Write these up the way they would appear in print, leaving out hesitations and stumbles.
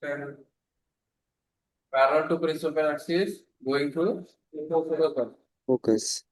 Parallel to principal axis going through focus. Focus.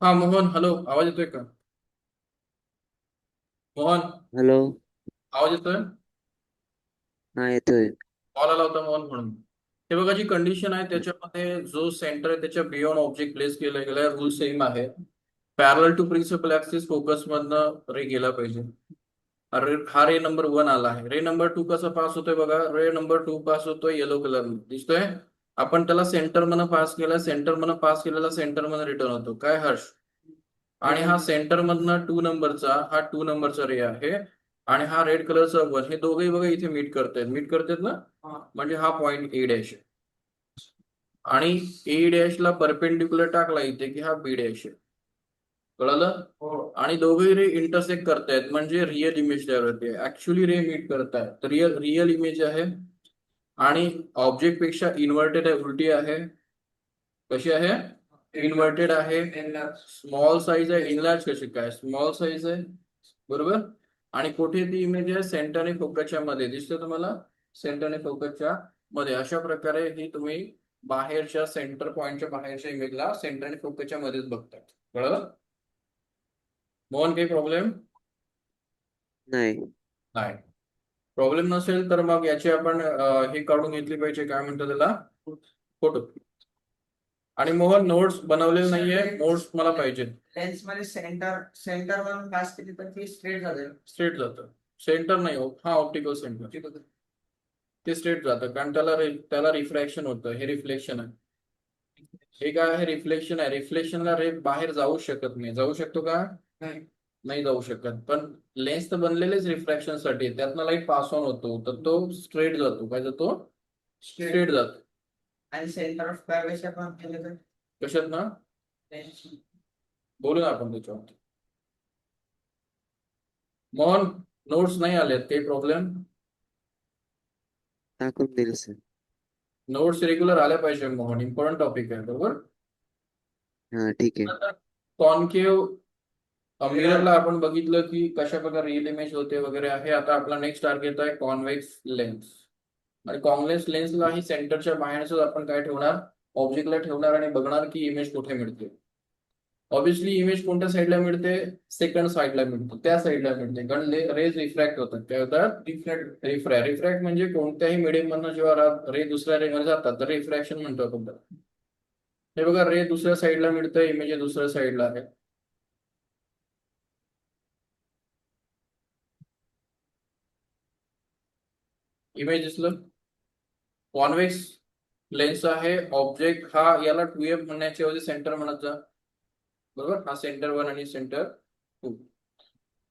हा Mohan, hello, आवाज येतोय का? मोहन, हॅलो. आवाज येतोय? हा, येतोय. कॉल आला होता मोहन म्हणून. हे बघा, जी कंडिशन आहे त्याच्यामध्ये जो सेंटर आहे त्याच्या बियॉन्ड ऑब्जेक्ट प्लेस केला गेला रूल सेम आहे. पॅरल टू प्रिन्सिपल ऍक्सिस फोकस मधनं रे गेला पाहिजे. हा रे नंबर 1 आला आहे. रे नंबर 2 कसा पास होतोय बघा. रे नंबर 2 पास होतोय येलो कलर दिसतोय. आपण त्याला सेंटर मधनं पास केला, सेंटर मधनं पास केलेला सेंटर मध्ये रिटर्न होतो. काय हर्ष? आणि हा सेंटर मधनं 2 नंबरचा रे आहे. आणि हा रेड कलरचा 1, हे दोघेही बघा इथे मीट करतायत ना. म्हणजे हा पॉइंट ए डॅश आहे. आणि ए डॅश ला परपेंडिक्युलर टाकला इथे की हा बी डॅश आहे. कळलं? आणि दोघेही रे इंटरसेक्ट करतायत म्हणजे रिअल इमेज तयार होते. ऍक्च्युली रे मीट करतायत तर रिअल रिअल इमेज आहे. आणि ऑब्जेक्ट पेक्षा इन्व्हर्टेड आहे, उलटी आहे. कशी आहे? इन्व्हर्टेड आहे. स्मॉल साईज आहे. इनलार्ज कशी काय? स्मॉल साईज आहे. बरोबर. आणि कुठे ती इमेज आहे? सेंटर आणि फोकसच्या मध्ये दिसते तुम्हाला. सेंटर आणि फोकसच्या मध्ये अशा प्रकारे ही तुम्ही बाहेरच्या सेंटर पॉइंटच्या बाहेरच्या इमेजला सेंटर आणि फोकसच्या मध्येच बघताय. कळलं? मोहन, काही प्रॉब्लेम? नाही. नाही. प्रॉब्लेम नसेल तर मग याची आपण हे काढून घेतली पाहिजे, काय म्हणतात त्याला, फोटो. आणि मोहन, नोट्स बनवलेले नाहीये, नोट्स मला पाहिजे. लेन्स मध्ये सेंटर सेंटर वरून पास केली तर ती स्ट्रेट जाते. स्ट्रेट जातं. सेंटर नाही हो, हा ऑप्टिकल सेंटर ते स्ट्रेट जातं कारण त्याला रिफ्रॅक्शन होतं. हे रिफ्लेक्शन आहे. हे काय आहे? रिफ्लेक्शन आहे. रिफ्लेक्शनला रे बाहेर जाऊ शकत नाही. जाऊ शकतो का? नाही. नाही जाऊ शकत. पण लेन्स तर बनलेलेच रिफ्रॅक्शन साठी, त्यातनं लाईट पास ऑन होतो तर तो स्ट्रेट जातो. काय जातो? स्ट्रेट जातो. आणि सेंटर ऑफ कर्वेचर पण केलं तर कशात ना? लेन्स बोलू ना आपण त्याच्यावर. मोहन, नोट्स नाही आलेत, काही प्रॉब्लेम? टाकून दिल सर. नोट्स रेग्युलर आल्या पाहिजे मोहन, इम्पॉर्टंट टॉपिक आहे. बरोबर. हा, ठीक आहे. कॉन्केव्ह मिररला आपण बघितलं की कशा प्रकारे रिअल इमेज होते वगैरे आहे. आता आपला नेक्स्ट टार्गेट आहे कॉन्व्हेक्स लेन्स. आणि कॉन्व्हेक्स लेन्सला ही सेंटरच्या बाहेरच आपण काय ठेवणार? ऑब्जेक्टला ठेवणार आणि बघणार की इमेज कुठे मिळते. ऑब्विसली इमेज कोणत्या साईडला मिळते? सेकंड साईडला मिळते, त्या साईडला मिळते. कारण रेज रिफ्रॅक्ट होतात. काय होतात? रिफ्रॅक्ट म्हणजे कोणत्याही मीडियम मधनं जेव्हा रे दुसऱ्या रे मध्ये जातात तर रिफ्रॅक्शन म्हणतो आपण त्याला. हे बघा, रे दुसऱ्या साईडला मिळतं, इमेज दुसऱ्या साईडला आहे. इमेज दिसलं? कॉन्व्हेक्स लेन्स आहे. ऑब्जेक्ट हा, याला 2F म्हणण्याच्या ऐवजी सेंटर म्हणत जा. बरोबर. हा सेंटर 1 आणि सेंटर 2.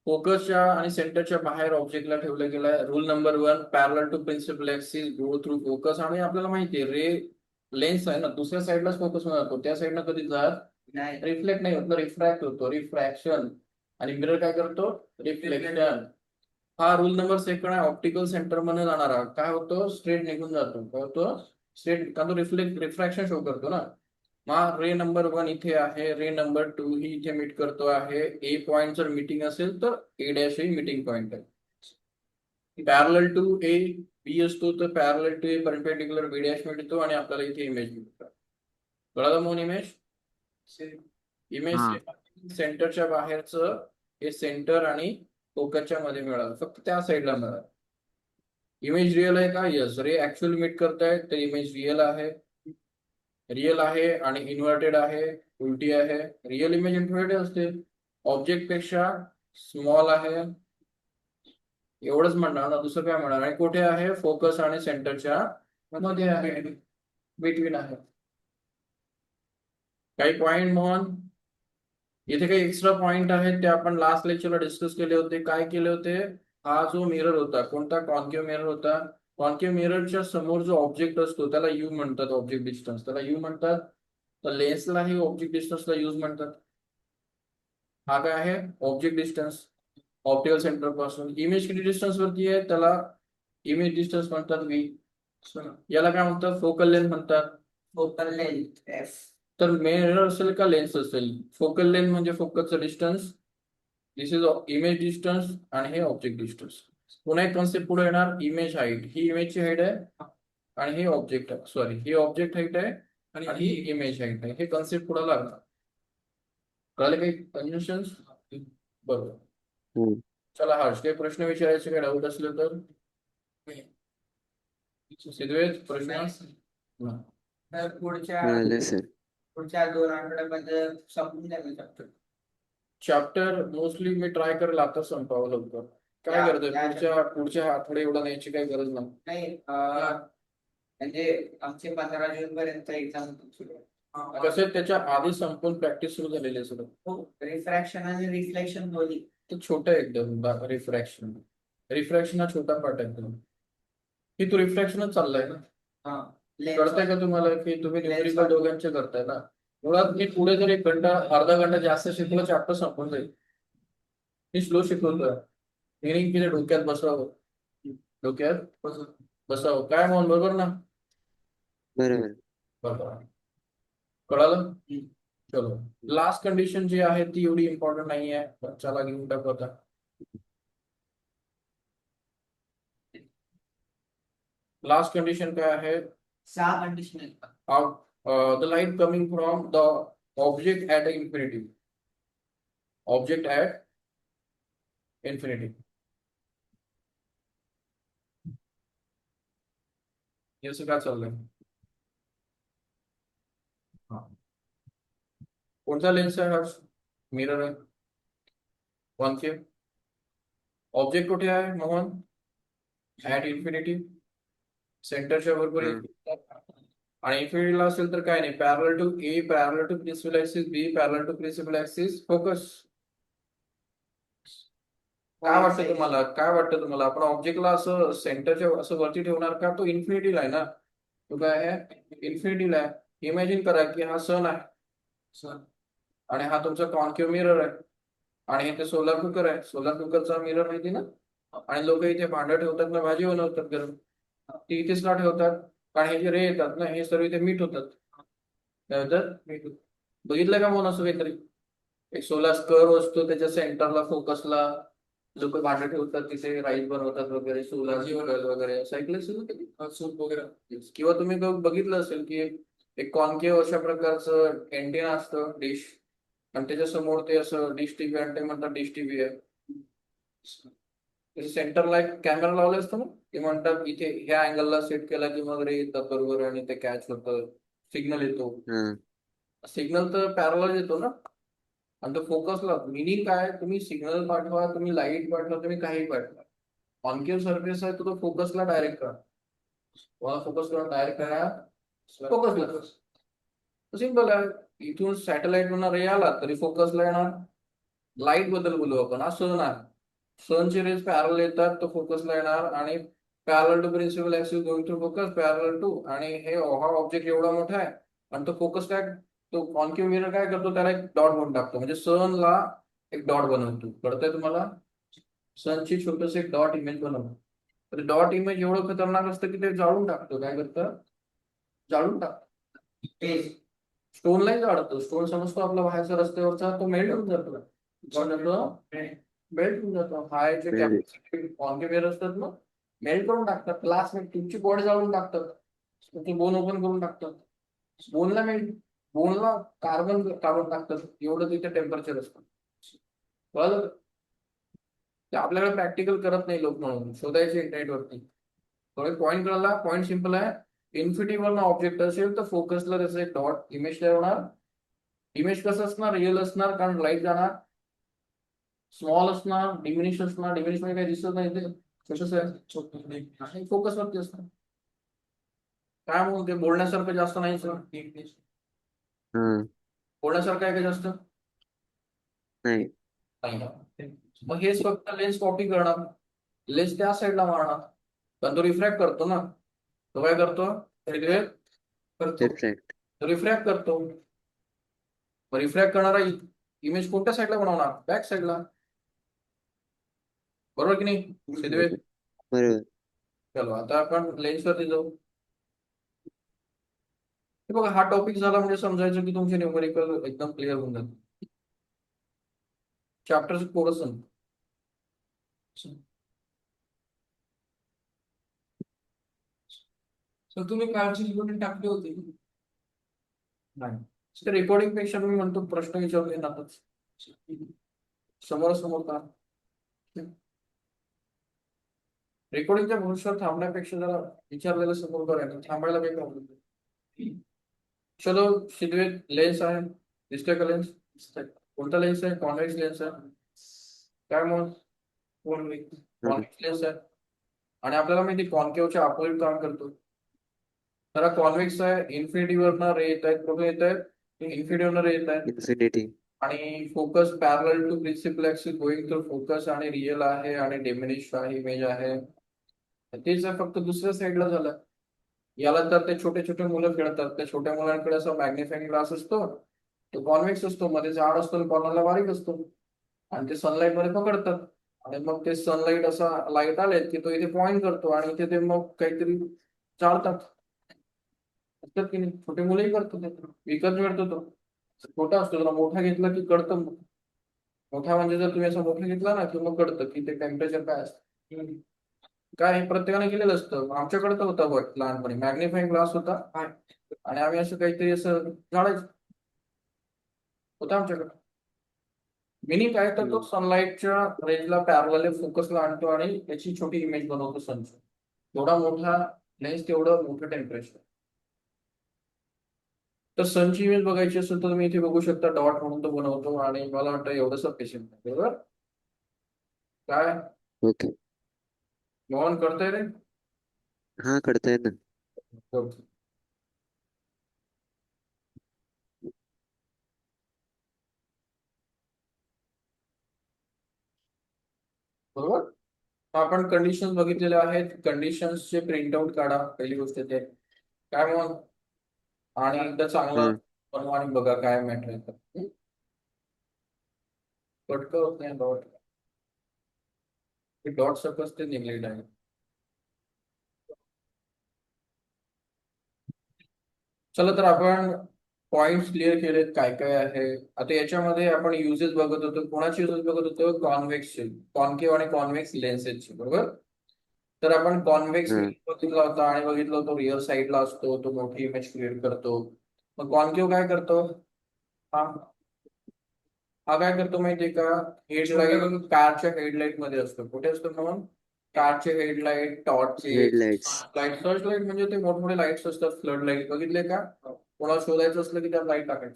फोकसच्या आणि सेंटरच्या बाहेर ऑब्जेक्टला ठेवलं गेलाय. Rule number 1, parallel to principal axis go through focus. आणि आपल्याला माहिती आहे रे लेन्स आहे ना, दुसऱ्या साईडलाच फोकस मध्ये जातो. त्या साईडला कधी जात नाही. रिफ्लेक्ट नाही होत, रिफ्रॅक्ट होतो. रिफ्रॅक्शन. आणि मिरर काय करतो? रिफ्लेक्शन. हा रूल नंबर 2 आहे. ऑप्टिकल सेंटर मध्ये जाणारा काय होतो? स्ट्रेट निघून जातो. काय होतो? स्ट्रेट. का तो रिफ्रॅक्शन शो करतो ना. मग रे नंबर 1 इथे आहे, रे नंबर 2 ही इथे मीट करतो आहे. ए पॉइंट जर मीटिंग असेल तर ए डॅश ही मीटिंग पॉइंट आहे. पॅरलल टू ए बी असतो तर parallel to A perpendicular B dash मिळतो आणि आपल्याला इथे इमेज मिळतो. कळलं म्हणून इमेज? इमेज हा. सेंटरच्या बाहेरचं हे सेंटर आणि फोकसच्या मध्ये मिळालं, फक्त त्या साईडला मिळालं. इमेज रिअल आहे का? यस. रे ऍक्च्युअल मीट करताय तर इमेज रिअल आहे. रिअल आहे आणि इन्व्हर्टेड आहे, उलटी आहे. रिअल इमेज इन्व्हर्टेड असते, ऑब्जेक्ट पेक्षा स्मॉल आहे. एवढंच म्हणणार ना, दुसरं काय म्हणणार? आणि कुठे आहे? फोकस आणि सेंटरच्या मध्ये आहे, बिटवीन आहे. काही पॉइंट मोहन? इथे काही एक्स्ट्रा पॉइंट आहेत ते आपण लास्ट लेक्चरला डिस्कस केले होते. काय केले होते? हा जो मिरर होता, कोणता? कॉन्केव्ह मिरर होता. कॉन्केव्ह मिररच्या समोर जो ऑब्जेक्ट असतो त्याला यू म्हणतात. ऑब्जेक्ट डिस्टन्स त्याला यू म्हणतात. तर लेन्सलाही ऑब्जेक्ट डिस्टन्सला यूज म्हणतात. हा काय आहे? ऑब्जेक्ट डिस्टन्स ऑप्टिकल सेंटर पासून. इमेज किती डिस्टन्स वरती आहे त्याला इमेज डिस्टन्स म्हणतात व्ही. याला काय म्हणतात? फोकल लेंथ म्हणतात. Focal length F. तर मिरर असेल का लेन्स असेल? फोकल लेंथ म्हणजे फोकसचं distance, this is image distance आणि हे ऑब्जेक्ट डिस्टन्स. पुन्हा एक कॉन्सेप्ट पुढे येणार, इमेज हाईट. ही इमेजची हाईट आहे आणि हे ऑब्जेक्ट आहे, सॉरी ही ऑब्जेक्ट हाईट आहे आणि ही इमेज हाईट आहे. हे कॉन्सेप्ट पुढे लागणार. कळले काही कन्व्हेन्शन्स? बरोबर. हम्म. चला हर्ष, काही प्रश्न विचारायचे, काही डाऊट असले तर. सिद्धवेद प्रश्न? नाही. तर पुढच्या कळलं सर. पुढच्या 2 आठवड्यामध्ये संपून द्यायला शकतो. चॅप्टर मोस्टली मी ट्राय करेल आता संपवावं लवकर. काय करतोय, पुढच्या आठवडे एवढा न्यायची काही गरज नाही. नाही म्हणजे आमचे 15 जून पर्यंत एक्झाम सुरू आहे. कसं आहे, त्याच्या आधी संपून प्रॅक्टिस सुरू झालेली आहे सगळं. हो, रिफ्रॅक्शन आणि रिफ्लेक्शन दोन्ही. ते छोटं आहे एकदम. रिफ्रॅक्शन हा छोटा पार्ट आहे एकदम. की तो रिफ्रॅक्शनच चाललाय ना. कळतंय का तुम्हाला की तुम्ही न्यूमेरिकल दोघांचे करताय ना. मुळात मी पुढे जर 1 घंटा अर्धा घंटा जास्त शिकलो, चॅप्टर संपून जाईल. मी स्लो शिकवतोय. मिनिंग किती डोक्यात बसावं. काय म्हणून, बरोबर ना? बरोबर. बरोबर. कळालं? चलो, लास्ट कंडिशन जी आहे ती एवढी इम्पॉर्टंट नाही आहे, पण चला घेऊन टाकू आता. लास्ट कंडिशन काय आहे? 6 कंडिशन आहेत. The light coming from the object at infinity. Object at infinity. हे असं काय चाललंय? कोणता लेन्स आहे हा? मिरर आहे. कॉन्केव. ऑब्जेक्ट कुठे आहे मोहन? At infinity. सेंटरच्या बरोबर आणि इन्फिनिटीला असेल तर काय नाही, parallel to A, parallel to principal axis B, parallel to principal axis focus. काय वाटतं तुम्हाला आपण ऑब्जेक्टला असं सेंटरच्या असं वरती ठेवणार का? तो इन्फिनिटीला आहे ना. तो काय आहे? इन्फिनिटीला आहे. इमॅजिन करा की हा सन आहे आणि हा तुमचा कॉन्केव्ह मिरर आहे आणि इथे सोलर कुकर आहे. सोलर कुकरचा मिरर माहिती ना. आणि लोक इथे भांडं ठेवतात ना, भाजी बनवतात गरम, ती इथेच ना ठेवतात. कारण हे जे रे येतात ना, हे सर्व इथे मीठ होतात. काय होतात? बघितलं का म्हणून असं काहीतरी एक सोलर कर्व असतो, त्याच्या सेंटरला फोकसला लोक भांडं ठेवतात, तिथे राईस बनवतात वगैरे, सोलर वगैरे असं ऐकलं असेल ना कधी? सूप वगैरे. किंवा तुम्ही बघितलं असेल की एक कॉन्केव्ह अशा प्रकारचं अँटेना असतं, डिश, आणि त्याच्या समोर ते असं डिश टीव्ही, आणि ते म्हणतात डिश टीव्ही आहे. सेंटरला एक कॅमेरा लावला असतो ना, ते म्हणतात इथे ह्या अँगलला सेट केला की मग रे येतात बरोबर आणि ते कॅच होतं, सिग्नल येतो. हा. सिग्नल तर पॅरलल येतो ना. आणि तो फोकसला मिनिंग काय? तुम्ही सिग्नल पाठवा, तुम्ही लाईट पाठवा, तुम्ही काही पाठवा, कॉन्केव्ह सरफेस आहे तो फोकसला डायरेक्ट करा. फोकसला डायरेक्ट करा, फोकसला. सिंपल आहे. इथून सॅटेलाइट म्हणून रे आला तरी फोकसला येणार. लाईट बद्दल बोलू आपण, हा सन आहे. सनचे रेज पॅरल येतात, तो फोकसला येणार, आणि parallel to principal axis going to focus, parallel to, आणि हे हा ऑब्जेक्ट एवढा मोठा आहे आणि तो फोकस काय, तो कॉन्केव्ह मिरर काय करतो, त्याला एक डॉट बनवून टाकतो. म्हणजे सनला एक डॉट बनवतो. कळतंय तुम्हाला? सनची छोटस एक डॉट इमेज बनवतो. तर डॉट इमेज एवढं खतरनाक असतं की ते जाळून टाकतो. काय करतं? जाळून टाकतो. स्टोनलाही जाळतो. स्टोन समजतो आपला बाहेरचा रस्त्यावरचा, तो मेल्ट होऊन जातो. मेल्ट होऊन जातो. हा जे कॉन्केव्ह मिरर असतात ना, मेल्ट करून टाकतात. लास्ट तुमची बॉडी जाळून टाकतात. ते बोन ओपन करून टाकतात. बोनला कार्बन काढून टाकतात. एवढं तिथे टेम्परेचर असतं. कळलं? ते आपल्याकडे प्रॅक्टिकल करत नाही लोक, म्हणून शोधायचे इंटरनेटवरती. पॉईंट कळला? पॉईंट सिंपल आहे. इन्फिनिटी वरनं ऑब्जेक्ट असेल तर फोकसला त्याचं एक डॉट इमेज तयार होणार. इमेज कसं असणार? रिअल असणार, कारण लाईट जाणार. स्मॉल असणार, डिमिनिश असणार. डिमिनिश मध्ये काही दिसत नाही, ते कसं आहे, फोकस वरती असणार. काय म्हणून ते बोलण्यासारखं जास्त नाही सर. हा. बोलण्यासारखं आहे का जास्त? नाही. मग हेच फक्त लेन्स कॉपी करणार, लेन्स त्या साईडला मारणार, पण तो रिफ्रॅक्ट करतो ना. तो काय करतो? रिफ्रॅक्ट. रिफ्रॅक्ट करतो. रिफ्रॅक्ट करणारा इमेज कोणत्या साईडला बनवणार? बॅक साईडला. बरोबर की नाही सिद्धवेद? बरोबर. चलो आता आपण लेन्स वरती जाऊ. हे बघा, हा टॉपिक झाला म्हणजे समजायचं की तुमचे न्यूमेरिकल एकदम क्लिअर होऊन जाते. चॅप्टर थोडंसं तर तुम्ही कालची रिपोर्टिंग टाकली होती. नाही, रेकॉर्डिंग पेक्षा मी म्हणतो प्रश्न विचारून येणारच. समोरासमोर का रेकॉर्डिंगच्या भविष्यात थांबण्यापेक्षा जरा विचारलेलं समोर करायला थांबायला काही प्रॉब्लेम नाही. चलो शिदवे लेन्स आहे, दिसतोय का लेन्स? कोणता लेन्स आहे? कॉन्व्हेक्स लेन्स आहे. काय मग कॉन्व्हेक्स लेन्स आहे आणि आपल्याला माहिती कॉन्केवच्या अपोजिट काम करतो. तर कॉन्व्हेक्स आहे, इन्फिनिटी वरनं रे येत आहेत, कुठे येत आहेत? इन्फिनिटी वरनं रे येत आहेत इन्फिनिटी. आणि focus parallel to principal axis going through focus आणि रिअल आहे आणि डिमिनिश आहे, इमेज आहे. तेच आहे, फक्त दुसऱ्या साईडला झालं. याला तर ते छोटे छोटे मुलं खेळतात, त्या छोट्या मुलांकडे असा मॅग्निफाइंग ग्लास असतो, तो कॉन्व्हेक्स असतो, मध्ये झाड असतो, कॉर्नरला बारीक असतो आणि ते सनलाईट मध्ये पकडतात आणि मग ते सनलाईट असा लाईट आले की तो इथे पॉइंट करतो आणि इथे ते मग काहीतरी चालतात. असतात की नाही? छोटे मुलंही करतात ते. विकत मिळतो तो छोटा असतो, जरा मोठा घेतला की कळतं मग. मोठा म्हणजे जर तुम्ही असं मोठा घेतला ना की मग कळतं की ते टेम्परेचर काय असतं. काय हे प्रत्येकाने केलेलं असतं. आमच्याकडे तर होता बघ लहानपणी मॅग्निफाइंग ग्लास होता आणि आम्ही असं काहीतरी असं झाडायचं होतं आमच्याकडे. मिनी काय तर तो सनलाईटच्या रेंजला पॅरलल फोकसला आणतो आणि त्याची छोटी इमेज बनवतो सनची. थोडा मोठा लेन्स तेवढं मोठं टेम्परेचर. तर सनची इमेज बघायची असेल तर तुम्ही इथे बघू शकता, डॉट म्हणून तो बनवतो आणि मला वाटतं एवढं सफिशियंट बरोबर. काय ओके. मोहन करतोय रे? हा, कळतंय ना. बरोबर. आपण कंडिशन्स बघितलेले आहेत. कंडिशन्सचे प्रिंटआउट काढा, पहिली गोष्ट ते. काय मग आणि एकदा चांगलं हा. बनवा आणि बघा काय मॅटर आहे तर. कटक होत नाही डॉट, डॉट सकस ते निगलेट आहे. चला तर आपण पॉइंट्स क्लिअर केलेत काय काय आहे. आता याच्यामध्ये आपण युजेस बघत होतो. कोणाचे युजेस बघत होतो? कॉन्व्हेक्सचे, कॉन्केव्ह आणि कॉन्व्हेक्स लेन्सेसचे बरोबर. तर आपण कॉन्व्हेक्स हा. बघितला होता आणि बघितलं होतं रिअल साईडला असतो, तो मोठी इमेज क्रिएट करतो. मग कॉन्केव्ह काय करतो? हा हा काय करतो माहितीये का? हेडलाईट कारच्या हेडलाईट मध्ये असतो. कुठे असतो म्हणून? कारचे हेडलाईट, टॉर्चचे हेडलाइट्स. लाईट. सर्च लाईट म्हणजे ते मोठमोठे लाईट्स असतात, फ्लड लाईट बघितले का? कोणाला शोधायचं असलं की त्यात लाईट टाकायचं.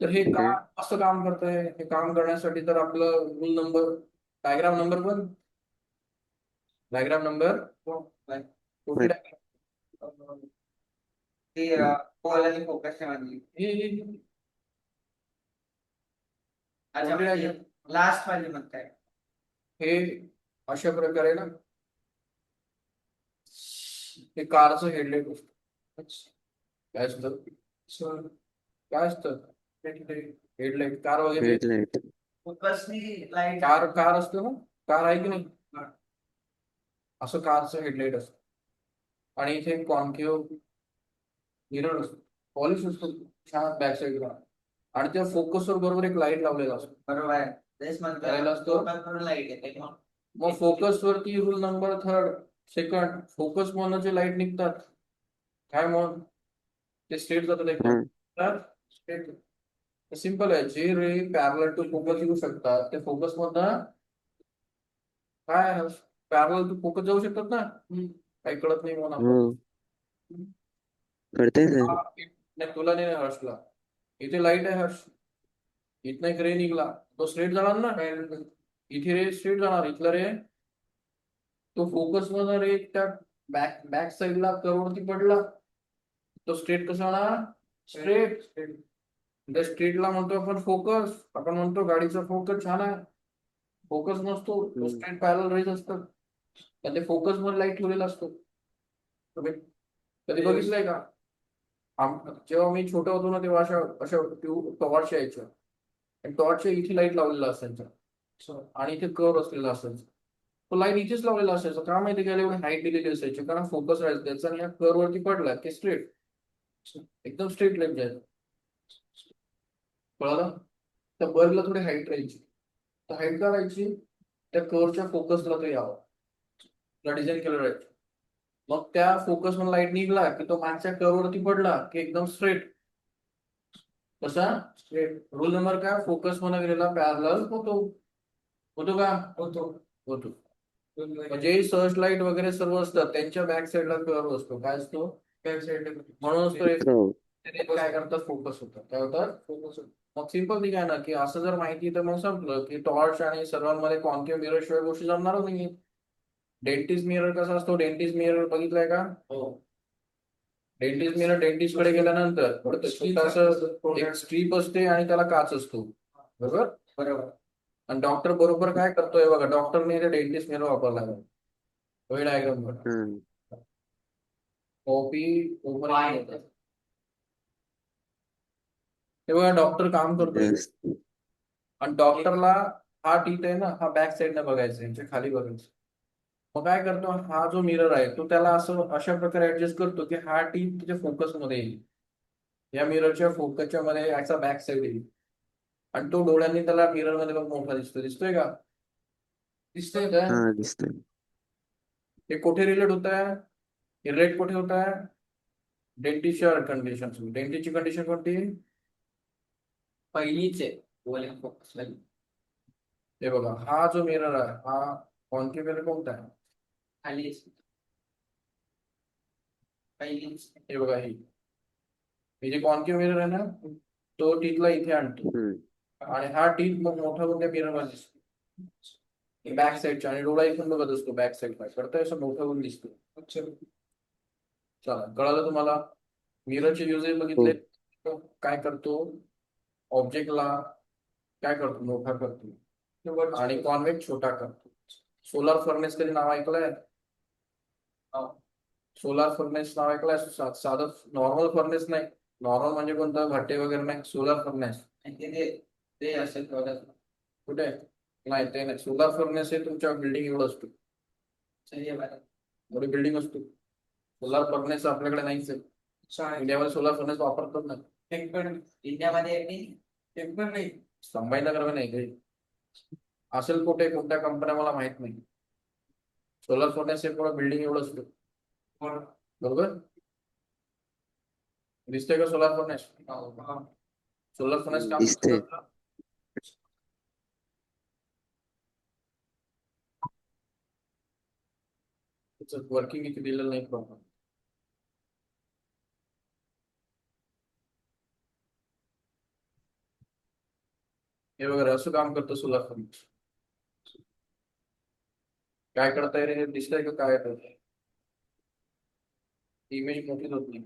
तर हे का ओके. असं काम करतंय? हे काम करण्यासाठी तर आपलं रूल नंबर, डायग्राम नंबर पण, डायग्राम नंबर कुठे diagram? ती पोल आणि फोकसच्या मधली. हे अच्छा कोणती म्हणजे diagram? लास्ट वाली म्हणताय. हे अशा प्रकारे ना, हे कारचं हेडलाईट असतं. काय असतं? काय असतं? हेडलाईट कार वगैरे. हेडलाइट. फोकसनी लाईट. कार कार असतो ना, कार आहे की नाही? असं कारचं हेडलाईट असतं आणि इथे कॉन्केव्ह मिरर असतो, पॉलिश असतो छान बॅक साईडला आणि त्या फोकसवर बरोबर एक लाईट लावलेला असतो. बरोबर आहे. तेच करायला असतो. म्हणतो लाईट येते मग. मग फोकस वरती rule number third second, focus मधनं जे लाईट निघतात काय मग ते स्ट्रेट जातात एकदम. हा. तर स्ट्रेट सिंपल आहे. जे रे पॅरलल टू फोकस येऊ शकतात ते फोकस मधनं काय पॅरलल टू फोकस जाऊ शकतात ना. काही कळत नाही म्हणून हो, आपण. कळतंय सर. नाही तुला नाही हर्षला. इथे लाईट आहे हर्ष, इथनं एक रे निघला तो स्ट्रेट जाणार ना. इथे रे स्ट्रेट जाणार, इथला रे तो फोकस मधला रे त्या बॅक बॅक साईडला कर्ववरती पडला, तो स्ट्रेट कसा जाणार? स्ट्रेट. त्या स्ट्रेटला म्हणतो आपण फोकस. आपण म्हणतो गाडीचा फोकस छान आहे, फोकस नसतो तो स्ट्रेट पॅरल रेज असतात. तर ते फोकस मध्ये लाईट ठेवलेला असतो. तुम्ही कधी बघितलंय का? जेव्हा मी छोटा होतो ना तेव्हा अशा अशा टॉर्च यायच्या आणि टॉर्चच्या इथे लाईट लावलेला असायचा आणि इथे कर्व असलेला असायचा. तो लाईट इथेच लावलेला असायचा. का माहिती का? एवढी हाईट दिलेली असायची कारण फोकस राहायचा त्याचा आणि या कर्व वरती पडला की स्ट्रेट, एकदम स्ट्रेट लाईन जायचं. कळलं? त्या बल्बला थोडी हाईट राहायची. तर हाईट का राहायची? त्या कर्वच्या फोकसला तो यावं, डिझाईन केलं राहायचं. मग त्या फोकस मधून लाईट निघला की तो मागच्या कर्व वरती पडला की एकदम स्ट्रेट. कसा स्ट्रेट रूल नंबर काय फोकस मध्ये गेलेला पॅरलल होतो का होतो. होतो. म्हणजे सर्च लाईट वगैरे सर्व असतात त्यांच्या बॅक साईडला कर्व असतो. काय असतो? बॅक साइड म्हणूनच तो एक हो ते काय करतात फोकस होतात. काय होतात? फोकस. मग सिंपल ठीक आहे ना की असं जर माहिती तर मग संपलं की टॉर्च आणि सर्वांमध्ये कॉन्केव्ह मिरर शिवाय गोष्टी जमणारच नाही. डेंटिस्ट मिरर कसा असतो? डेंटिस्ट मिरर बघितलाय का? हो. डेंटिस्ट मिरर डेंटिस्ट कडे गेल्यानंतर छोटासा एक स्ट्रीप असते आणि त्याला काच असतो. बरोबर. बरोबर. आणि डॉक्टर बरोबर काय करतोय बघा, डॉक्टरने ते डेंटिस्ट मिरर वापरला आहे. तो डायग्राम बघा. हा कॉपी ओपन हे बघा डॉक्टर काम करतोय yes. आणि डॉक्टरला हा टीथ आहे ना हा बॅक साईडने बघायचा यांच्या खाली बघायचं. मग काय करतो हा जो मिरर आहे तो त्याला असं अशा प्रकारे ऍडजस्ट करतो की हा टीथ त्याच्या फोकस मध्ये येईल. या मिररच्या फोकसच्या मध्ये याचा बॅक साईड येईल आणि तो डोळ्यांनी त्याला मिरर मध्ये बघ मोठा दिसतोय का? दिसतंय का? हा दिसतोय. हे कुठे रिलेट होत आहे? हे रेट कुठे होत आहे? डेंटिस्टच्या कंडिशन. डेंटिस्टची कंडिशन कोणती? पहिलीच आहे वॉल्यूम फोकस ला. हे बघा हा जो मिरर आहे हा कॉन्केव्ह मिरर कोणता आहे? खालीच पहिलीच. हे बघा हे जे कॉन्केव्ह मिरर आहे ना तो टीथला इथे आणतो आणि हा टीथ मग मोठा होऊन त्या मिरर मध्ये दिसतो बॅक साईडच्या आणि डोळा इथून बघत असतो बॅक साईडला करता असं मोठा होऊन दिसतो. अच्छा. चला कळालं तुम्हाला? मिररचे युजेस बघितले. तो काय करतो? ऑब्जेक्टला काय करतो? मोठा करतो आणि कॉन्व्हेक्स छोटा करतो. सोलार फर्नेस कधी नाव ऐकलंय? सोलार फर्नेस नाव ऐकलंय? साधं नॉर्मल फर्नेस नाही. नॉर्मल म्हणजे कोणतं भट्टे वगैरे नाही. सोलार फर्नेस ते ते असेल थोडं. कुठे? नाही ते नाही. सोलार फर्नेस हे तुमच्या बिल्डिंग एवढं असतो. एवढी बिल्डिंग असतो. सोलार फर्नेस आपल्याकडे नाहीच आहे. इंडियामध्ये सोलार फर्नेस वापरतात ना. इंडियामध्ये टेम्पर नाही. संभाजीनगर नाही काही असेल कुठे कोणत्या कंपन्या मला माहित नाही. सोलार फर्नेस हे पूर्ण बिल्डिंग एवढं असतो. बरोबर. दिसतंय का सोलार फर्नेस? सोलार फर्नेस काम कसं दिसतंय. करतं? वर्किंग इथे दिलेलं नाही प्रॉपर. हे वगैरे असं काम करतं सोलार फर्नेस. काय करताय रे? हे दिसतंय का काय करतंय? इमेज मोठी होत नाही.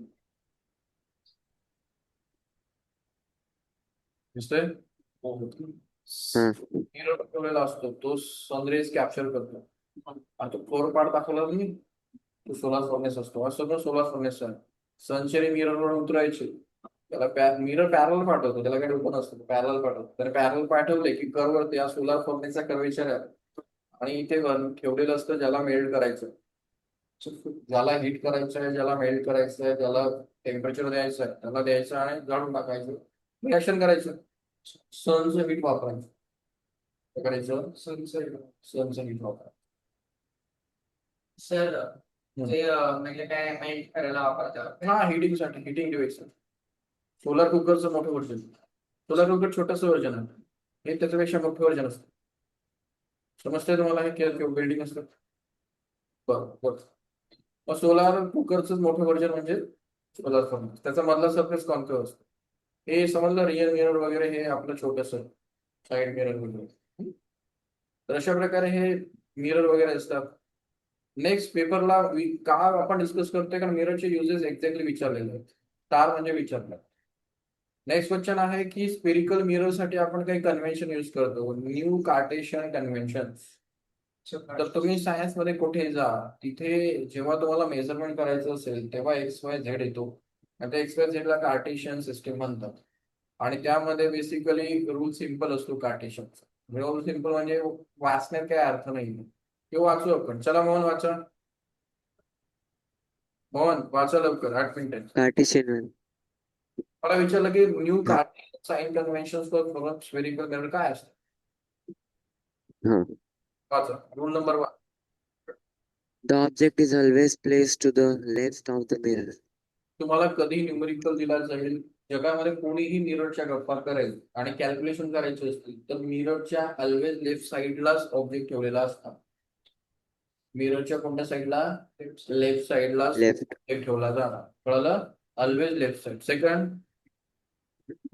दिसतंय? हा मिरर ठेवलेला असतो तो सनरेज कॅप्चर करतो आणि तो फ्लोर पार्ट दाखवला नाही तो सोलार फर्नेस असतो. असं पण सोलार फर्नेस आहे. सनशेरी मिररवर उतरायचे त्याला मिरर पॅरल पाठवतो. त्याला काही ओपन असतो पॅरल पाठवतो. तर पॅरल पाठवले की कर्ववरती या सोलार फर्नेसचा कर्वेचर आहे आणि इथे ठेवलेलं असतं ज्याला मेल्ट करायचं. ज्याला हिट करायचं आहे, ज्याला मेल्ट करायचं आहे, ज्याला टेम्परेचर द्यायचं आहे त्याला द्यायचं आणि जाळून टाकायचं. रिॲक्शन करायचं. सनचं हीट वापरायचं. काय करायचं? सनचं हीट वापरायचं. सर ते म्हणजे काय मेल्ट करायला वापरतात. हा हिटिंगसाठी हिटिंग डिव्हाइस. सोलार कुकरचं मोठं व्हर्जन. सोलार कुकर छोटंसं व्हर्जन आहे. हे त्याच्यापेक्षा मोठं व्हर्जन असतं. समजतंय तुम्हाला? हे बिल्डिंग असतं. बरं. मग सोलार कुकरचं मोठं व्हर्जन म्हणजे सोलार फर्नेस. त्याचा मधला सरफेस कॉन्केव्ह असतो. हे समजलं रिअर मिरर वगैरे हे आपलं छोटंसं साईड मिरर वगैरे. तर अशा प्रकारे हे मिरर वगैरे असतात. नेक्स्ट पेपरला का आपण डिस्कस करतोय कारण मिररचे युजेस एक्झॅक्टली विचारलेले आहेत. स्टार म्हणजे विचारलं. नेक्स्ट क्वेश्चन आहे की स्पेरिकल मिरर साठी आपण काही कन्व्हेन्शन युज करतो. New Cartesian convention. तर तुम्ही सायन्स मध्ये कुठे जा तिथे जेव्हा तुम्हाला मेजरमेंट करायचं असेल तेव्हा XYZ येतो आणि त्या XYZ ला कार्टेशियन सिस्टीम म्हणतात आणि त्यामध्ये बेसिकली रूल सिम्पल असतो कार्टेशियनचा. रूल सिम्पल म्हणजे वाचण्यात काही अर्थ नाही. किंवा वाचू आपण. चला मोहन वाचा. मोहन वाचा लवकर 8 मिनिटं. कार्टेशियन. मला विचारलं की न्यू हा Cartesian sign convention for spherical mirror काय असतं? हा वाचा. Rule number 1. The object is always placed to the left of the mirror. तुम्हाला कधी न्यूमेरिकल दिला जाईल जगामध्ये कोणीही मिररच्या गप्पा करेल आणि कॅल्क्युलेशन करायची असतील तर मिररच्या ऑलवेज लेफ्ट साईडलाच ऑब्जेक्ट ठेवलेला असतात. मिररच्या कोणत्या साईडला? लेफ्ट साईडलाच लेफ्ट. ऑब्जेक्ट ठेवला जाणार. कळलं? Always left side. Second,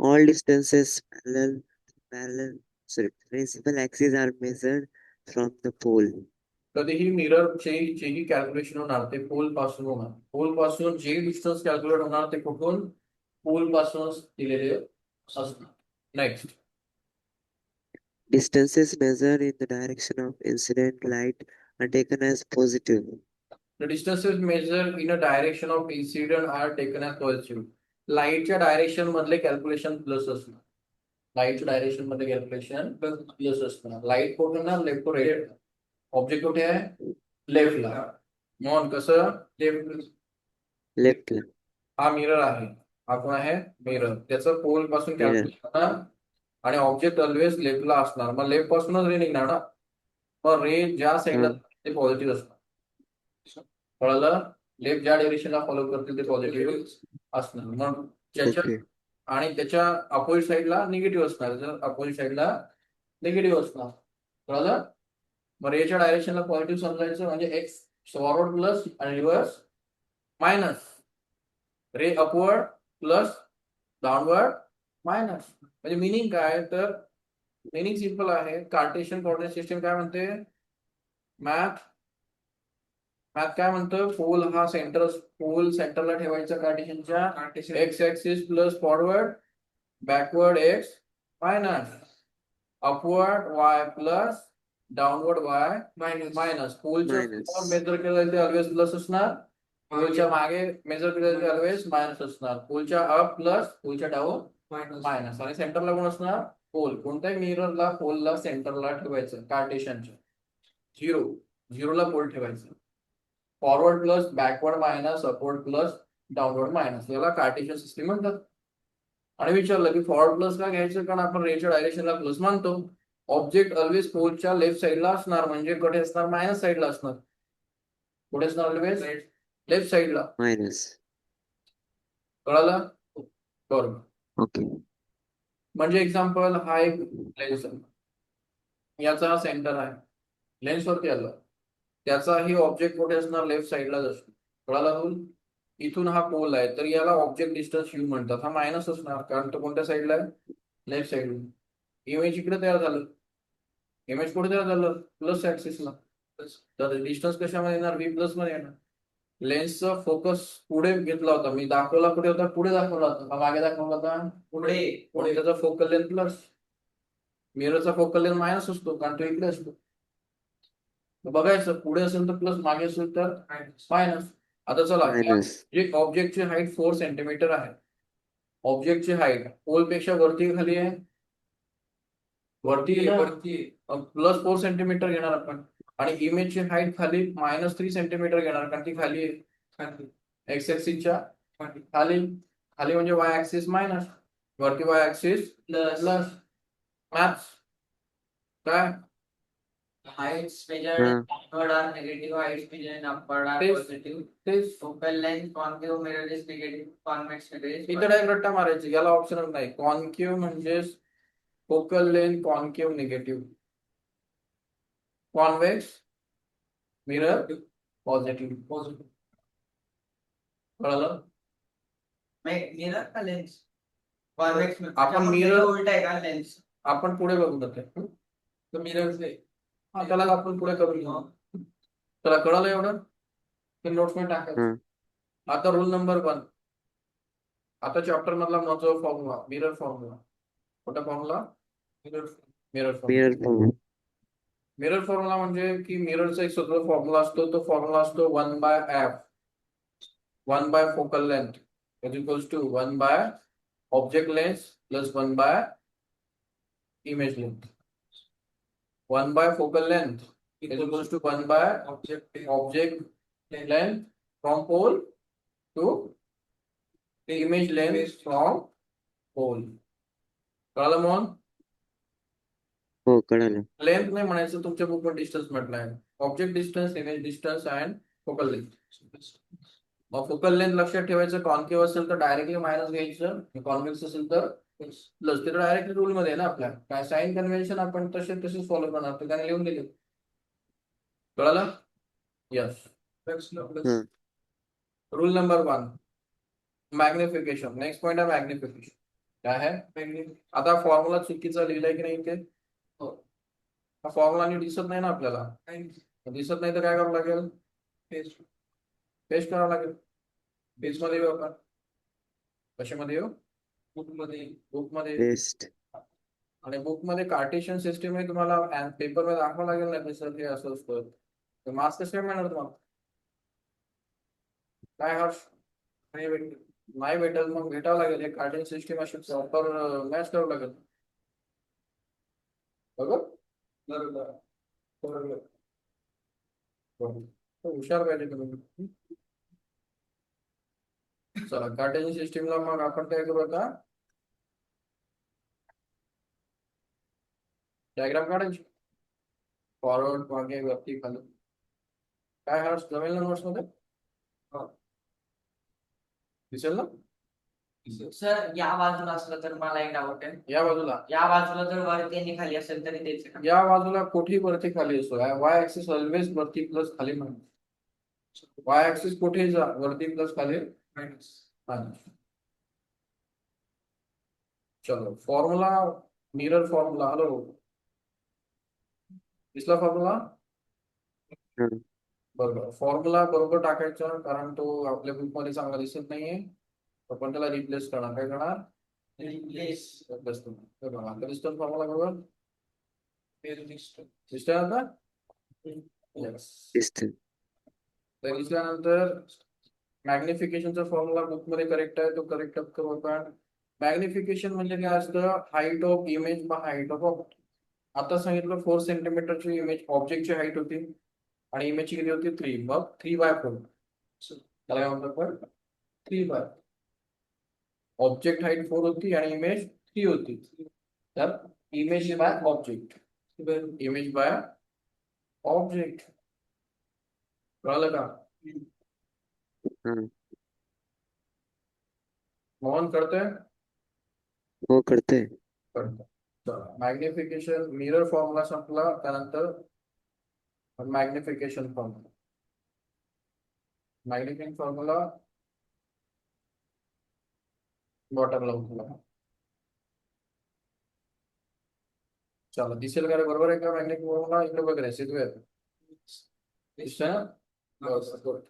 All distances parallel, sorry, principal axes are measured from the pole. कधीही मिररचे जेही कॅल्क्युलेशन होणार ते पोल पासून होणार. पोल पासून जे डिस्टन्स कॅल्क्युलेट होणार ते कुठून? पोल पासूनच दिलेले असणार. Next, Distances measured in the direction of incident light are taken as positive. the distances measured in a direction of incident are taken as positive. लाईटच्या डायरेक्शन मधले कॅल्क्युलेशन प्लस असणार. लाईटच्या डायरेक्शन मध्ये कॅल्क्युलेशन प्लस असणार. Light कुठून ना left to right. Object कुठे आहे? लेफ्टला. म्हणून कसं? Left. हा मिरर आहे. हा कोण आहे? मिरर. त्याचं पोल पासून Mirror. कॅल्क्युलेट होणार आणि ऑब्जेक्ट ऑलवेज लेफ्टला असणार. मग लेफ्ट पासूनच रे निघणार ना. मग रे ज्या साईडला ते पॉझिटिव्ह असणार. कळलं? लेफ्ट ज्या डिरेक्शनला फॉलो करतील ते पॉझिटिव्ह असणार. मग ज्याच्या Okay. आणि त्याच्या अपोजिट साईडला निगेटिव्ह असणार. जर अपोजिट साईडला निगेटिव्ह असणार. कळलं? मग रेच्या डायरेक्शनला पॉझिटिव्ह समजायचं म्हणजे एक्स फॉरवर्ड प्लस आणि रिव्हर्स मायनस. रे अपवर्ड प्लस डाउनवर्ड मायनस. म्हणजे मिनिंग काय? तर मिनिंग सिंपल आहे. कार्टेशियन कोऑर्डिनेट सिस्टम काय म्हणते? मॅथ काय म्हणतं? पोल हा पोल सेंटरला ठेवायचा कार्टेशियनच्या. X axis plus forward backward X minus upward Y plus downward Y minus. पोलच्या Minus. मेजर केलं ते ऑलवेज प्लस असणार. पोलच्या मागे मेजर केलं ते ऑलवेज मायनस असणार. पोलच्या अप प्लस, पोलच्या डाऊन मायनस. आणि सेंटरला कोण असणार? पोल. कोणत्याही मिररला पोलला सेंटरला ठेवायचं कार्टेशियनच्या. झिरोला पोल ठेवायचं. Forward plus backward minus upward plus downward minus याला कार्टेशियन सिस्टम म्हणतात. आणि विचारलं की फॉरवर्ड प्लस का घ्यायचं? कारण आपण रेच्या डायरेक्शनला प्लस मानतो. ऑब्जेक्ट ऑलवेज पोलच्या लेफ्ट साईडला असणार म्हणजे कुठे असणार? मायनस साईडला असणार. कुठे असणार ऑलवेज? लेफ्ट साईडला. Minus. कळालं? बरोबर. Okay. म्हणजे एक्झाम्पल हा एक लेन्स आहे. याचा हा सेंटर आहे. लेन्स वरती आलं. त्याचाही ऑब्जेक्ट कुठे असणार? लेफ्ट साईडलाच असतो. कळाला रूल? इथून हा पोल आहे तर याला ऑब्जेक्ट डिस्टन्स यू म्हणतात. हा मायनस असणार कारण तो कोणत्या साईडला आहे? लेफ्ट साईडला. इमेज इकडे तयार झालं. इमेज कुठे तयार झालं? प्लस ऍक्सिसला. तर डिस्टन्स कशामध्ये येणार? व्ही प्लस मध्ये येणार. लेन्सचा फोकस पुढे घेतला होता मी. दाखवला कुठे होता? पुढे दाखवला होता. का मागे दाखवला होता? पुढे. त्याचा फोकल लेंथ प्लस. मिररचा फोकल लेंथ मायनस असतो कारण तो इकडे असतो. बघायचं पुढे असेल तर प्लस, मागे असेल तर मायनस. आता चला, Minus. जे ऑब्जेक्टची हाईट 4 सेंटीमीटर आहे. ऑब्जेक्टची हाईट पोलपेक्षा वरती खाली आहे? वरती प्लस 4 सेंटीमीटर घेणार आपण. आणि इमेजची हाईट खाली -3 सेंटीमीटर घेणार कारण ती खाली आहे. एक्स ऍक्सिसच्या खाली. खाली म्हणजे वाय ऍक्सिस मायनस, वरती वाय ऍक्सिस प्लस. मॅथ्स काय? Heights हाँ. measured downward are negative, heights measured upward are तेच. positive. तेच Focal length concave mirror is negative, convex mirror is इथं डायरेक्ट रट्टा मारायची. याला ऑप्शनच नाही. कॉन्केव्ह म्हणजे focal length concave negative. Convex mirror positive. कळलं? मिरर का लेन्स? कॉन्वेक्स आपण mirror- उलटा आहे का लेन्स? आपण पुढे बघू तर मिरर हा त्याला आपण पुढे करून घेऊ. त्याला कळलं एवढं? ते नोट्स मध्ये टाकायचं. हाँ. आता रूल नंबर 1. आता चॅप्टर मधला महत्वाचा फॉर्म्युला मिरर फॉर्म्युला. कोणता formula? Mirror formula. Mirror form. Mirror formula म्हणजे की मिररचा एक स्वतंत्र फॉर्म्युला असतो. तो फॉर्म्युला असतो 1/f. 1 by focal length is equals to 1 by object length plus 1 by image length. 1 by focal length is equals to 1 by object length from pole to the image length from pole. कळलं म्हणून? हो कळालं. Length नाही म्हणायचं, तुमच्या बुकवर distance म्हटलं आहे. Object distance, image distance and focal length. मग फोकल लेंथ लक्षात ठेवायचं, कॉन्केव्ह असेल तर डायरेक्टली मायनस घ्यायचं, कॉन्व्हेक्स असेल तर प्लस. ते डायरेक्टली रूल मध्ये आहे ना आपल्या, काय साइन कन्व्हेन्शन आपण तसेच फॉलो करणार, ते त्याने लिहून दिले. कळालं? यस. हा rule number 1 magnification. Next point आहे मॅग्निफिकेशन. काय आहे? आता फॉर्म्युला चुकीचा लिहिलाय की नाही इथे? हा फॉर्म्युला नीट दिसत नाही ना आपल्याला. दिसत नाही तर काय करावं लागेल? पेस्ट करावं लागेल. पेज मध्ये येऊ आपण. कशामध्ये येऊ? बुक मध्ये. पेस्ट आणि बुक मध्ये कार्टेशियन सिस्टीम आहे, तुम्हाला पेपर मध्ये दाखवावं लागेल ना कसं हे असं असतं. तर मार्क्स कसे मिळणार तुम्हाला? काय हर्ष? नाही भेटल, मग भेटावं लागेल. एक कार्टेशियन सिस्टीम अशी प्रॉपर मॅच करावं लागेल. बरोबर. बरोबर. हुशार पाहिजे तुम्ही. चला कार्टेशियन सिस्टीमला मग आपण काय करू आता? डायग्राम काढायची. फॉरवर्ड, मागे, वरती, खाली. काय हर्ष, जमेल ना नोट्स मध्ये? दिसेल ना? सर या बाजूला असलं तर मला एक डाऊट आहे. या बाजूला. या बाजूला जर वरती आणि खाली असेल तरी तेच आहे का? या बाजूला कुठेही वरती खाली असो, वाय ऍक्सिस ऑलवेज वरती प्लस खाली म्हणून. वाय ऍक्सिस कुठेही जा, वरती प्लस खाली मायनस. चलो फॉर्म्युला, मिरर फॉर्म्युला. हॅलो, दिसला फॉर्म्युला? हा बरोबर. फॉर्म्युला बरोबर टाकायचा, कारण तो आपल्या बुक मध्ये चांगला दिसत नाहीये. आपण त्याला रिप्लेस करणार. काय करणार? रिप्लेस. रिप्लेस करणार. आता दिसतो फॉर्म्युला बरोबर? दिसतोय आता? Yes. दिसत तर दिसल्यानंतर मॅग्निफिकेशनचा फॉर्म्युला बुक मध्ये करेक्ट आहे, तो करेक्ट करू आपण. मॅग्निफिकेशन म्हणजे काय असतं? Height of image by height of object. आता सांगितलं 4 सेंटीमीटरची इमेज ऑब्जेक्टची हाईट होती आणि इमेजची किती होती? 3. मग 3/4. त्याला काय म्हणतो आपण? 3/4. ऑब्जेक्ट हाईट 4 होती आणि इमेज 3 होती. तर image by object. Image by object. कळलं का? हा मोहन कळतंय? हो कळतंय. कळतं. मॅग्निफिकेशन मिरर फॉर्म्युला संपला, त्यानंतर मॅग्निफिकेशन फॉर्म्युला. मॅग्निफिकेशन फॉर्म्युला बॉटमला उठला. चला दिसेल का रे? बरोबर आहे का? मॅग्नेटिक फॉर्म्युला इकडे बघ, रेसिड्यू आहे. दिसतंय ना? बस, good.